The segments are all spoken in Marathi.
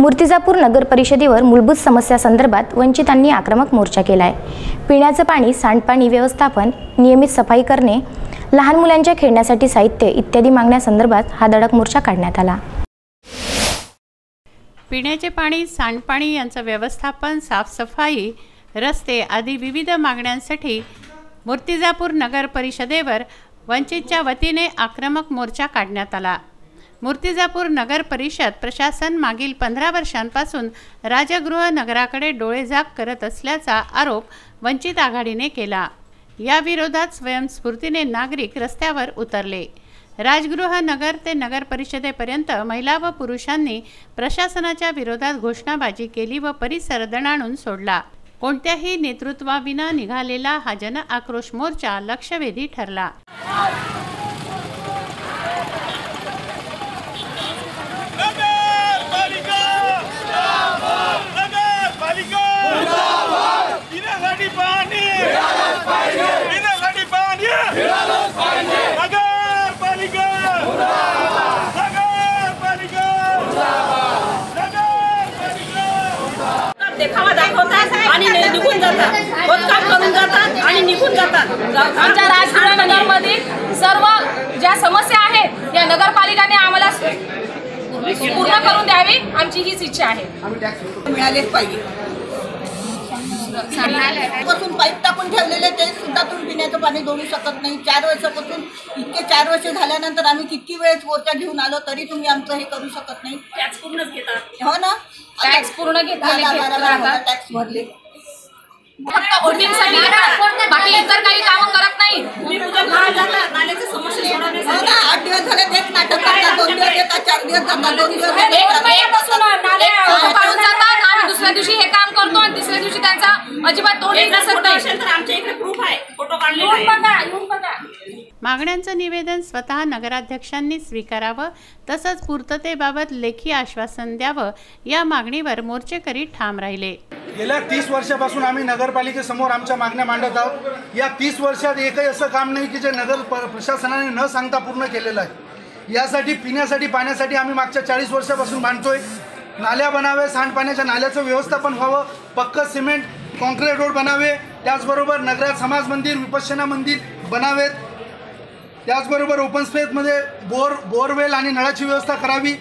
मूर्तिजापूर नगर परिषदेवर मूलभूत समस्या संदर्भात वंचितांनी आक्रमक मोर्चा केला आहे। पिण्याचं पाणी, सांडपाणी व्यवस्थापन, नियमित सफाई करणे, लहान मुलांच्या खेळण्यासाठी साहित्य इत्यादी मागण्यांसंदर्भात हा धडक मोर्चा काढण्यात आला। पिण्याचे पाणी, सांडपाणी यांचं व्यवस्थापन, साफसफाई, रस्ते आदी विविध मागण्यांसाठी मूर्तिजापूर नगर परिषदेवर वंचितच्या वतीने आक्रमक मोर्चा काढण्यात आला। मूर्तिजापूर नगर परिषद प्रशासन मागील 15 वर्षांपासून राजगृह नगराकडे डोळेझाक करत असल्याचा आरोप वंचित आघाडीने केला। या विरोधात स्वयंस्फूर्तीने नागरिक रस्त्यावर उतरले। राजगृह नगर ते नगर परिषदेपर्यंत महिला व पुरुषांनी प्रशासनाच्या विरोधात घोषणाबाजी केली व परिसर दणाणून सोडला। कोणत्याही नेतृत्वाविना निघालेला हा जन आक्रोश मोर्चा लक्षवेधी ठरला। देखावा दाखवतात आणि निघून जातात, खोदकाम करून जातात आणि निघून जातात। आमच्या राजगृह नगरमधील सर्व ज्या समस्या आहेत या नगरपालिकाने आम्हाला पूर्ण करून द्यावी, आमची हीच इच्छा आहे। मिळालेच पाहिजे। पासून पाईप टाकून ठेवलेले ते सुद्धा तुम्ही पिण्याचं पाणी जोडू शकत नाही। 4 वर्षापासून इतके 4 वर्ष झाल्यानंतर आम्ही किती वेळेस मोर्चा घेऊन आलो तरी तुम्ही आमचं हे करू शकत नाही। टॅक्स पूर्णच घेतात। हो ना, टॅक्स पूर्ण घेतात, टॅक्स भरले फक्त वोटिंगसाठी घेतात, बाकी इतर काही काम करत नाही। नाल्याची समस्या सोडवण्यासाठी हो ना, 8 दिवस झाले तेच नाटक करतात। 2 दिवस येतात, 4 दिवस जातात, 2 दिवस काढून जातात आणि दुसऱ्या दिवशी हे काम करतो आणि तिसऱ्या दिवशी त्यांचा अजिबात तोडही नसत नाही। तर आमच्या इकडे प्रूफ आहे, फोटो काढलेला आहे, येऊन बघा। मागण्यांचं निवेदन स्वतः नगराध्यक्षांनी स्वीकारावं तसंच पूर्ततेबाबत लेखी आश्वासन द्यावं, या मागणीवर मोर्चेकरी ठाम राहिले। गेल्या 30 वर्षापासून आम्ही नगरपालिकेसमोर आमच्या मागण्या मांडत आहोत। या 30 वर्षात एकही असं काम नाही की जे नगर प्रशासनाने न सांगता पूर्ण केलेलं आहे। यासाठी पिण्यासाठी, पाण्यासाठी आम्ही मागच्या 40 वर्षापासून मांडतोय। नाल्या बनावे, सांडपाण्याच्या नाल्याचं व्यवस्थापन व्हावं, पक्का सिमेंट कॉन्क्रीट रोड बनावे, त्याचबरोबर नगरात समाज मंदिर, विपश्यना मंदिर बनावेत, त्याचबरोबर ओपन स्पेसमध्ये बोरवेल आणि नळाची व्यवस्था करावी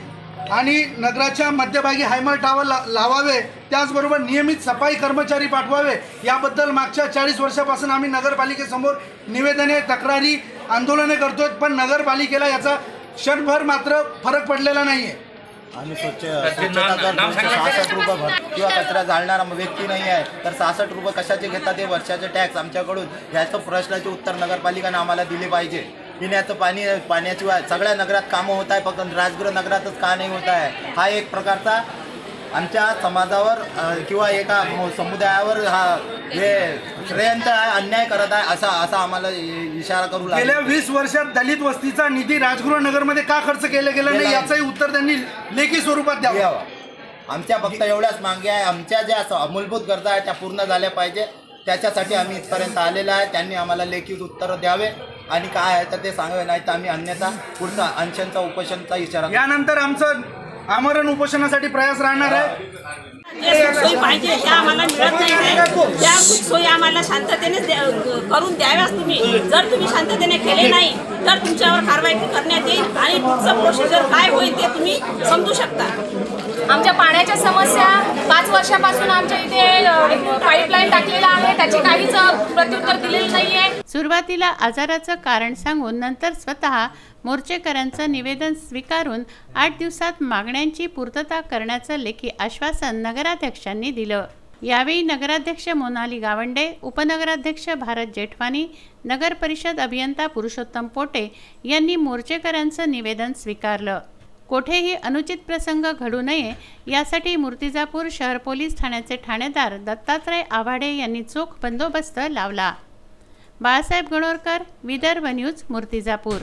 आणि नगराच्या मध्यभागी हायमर टावर लावावे, त्याचबरोबर नियमित सफाई कर्मचारी पाठवावे। याबद्दल मागच्या 40 वर्षापासून आम्ही नगरपालिकेसमोर निवेदने, तक्रारी, आंदोलने करतोय, पण नगरपालिकेला याचा क्षणभर मात्र फरक पडलेला नाही आहे। आम्ही स्वच्छता करतो, 66 रुपये भर किंवा कचरा जाळणारा व्यक्ती नाही आहे तर 66 रुपये कशाचे घेतात ते वर्षाचे टॅक्स आमच्याकडून। याचं प्रश्नाचे उत्तर नगरपालिकेने आम्हाला दिले पाहिजे। पिण्याचं पाणी, पाण्याची सगळ्या नगरात कामं होत आहे, फक्त राजगृह नगरातच का नाही होत आहे? हा एक प्रकारचा आमच्या समाजावर किंवा एका समुदायावर हा हे षडयंत्र आहे, अन्याय करत आहे असा आम्हाला इशारा करू लागला। गेल्या 20 वर्षात दलित वस्तीचा निधी राजगृह नगरमध्ये का खर्च केला गेला नाही याचंही उत्तर त्यांनी लेखी स्वरूपात द्यावं। आमच्या फक्त एवढ्याच मागणी आहे, आमच्या ज्या मूलभूत गरजा आहेत त्या पूर्ण झाल्या पाहिजे, त्याच्यासाठी आम्ही इथपर्यंत आलेलो आहे। त्यांनी आम्हाला लेखी उत्तर द्यावे आणि काय आहे तर ते सांगावे, नाही तर आम्ही अन्यथा पुढचा अनशनचा उपोषणचा इशारा। यानंतर आमचं आमरण उपोषणासाठी प्रयास राहणार आहे। सोयी पाहिजे त्या आम्हाला मिळत नाही, त्या सोयी आम्हाला शांततेने करून द्याव्याच तुम्ही। जर तुम्ही शांततेने केले नाही तर तुमच्यावर कारवाई करण्यात येईल आणि पुढचं प्रोसिजर काय होईल ते तुम्ही समजू शकता। आमच्या पाण्याच्या समस्या 5 वर्षापासून आमच्या इथे पाईपलाईन टाकलेला आहे, त्याचे काहीच प्रत्युत्तर दिलेलं नाही आहे। सुरुवातीला आजाराचं कारण सांगून नंतर स्वतः मोर्चेकऱ्यांचं निवेदन स्वीकारून 8 दिवसात मागण्यांची पूर्तता करण्याचं लेखी आश्वासन नगराध्यक्षांनी दिलं। यावेळी नगराध्यक्ष मोनाली गावंडे, उपनगराध्यक्ष भारत जेठवानी, नगर परिषद अभियंता पुरुषोत्तम पोटे यांनी मोर्चेकऱ्यांचं निवेदन स्वीकारलं। कोठेही अनुचित प्रसंग घडू नये यासाठी मूर्तिजापूर शहर पोलीस ठाण्याचे ठाणेदार दत्तात्रय आव्हाडे यांनी चोख बंदोबस्त लावला। बाळासाहेब गणोरकर, विदर्भ न्यूज, मूर्तिजापूर।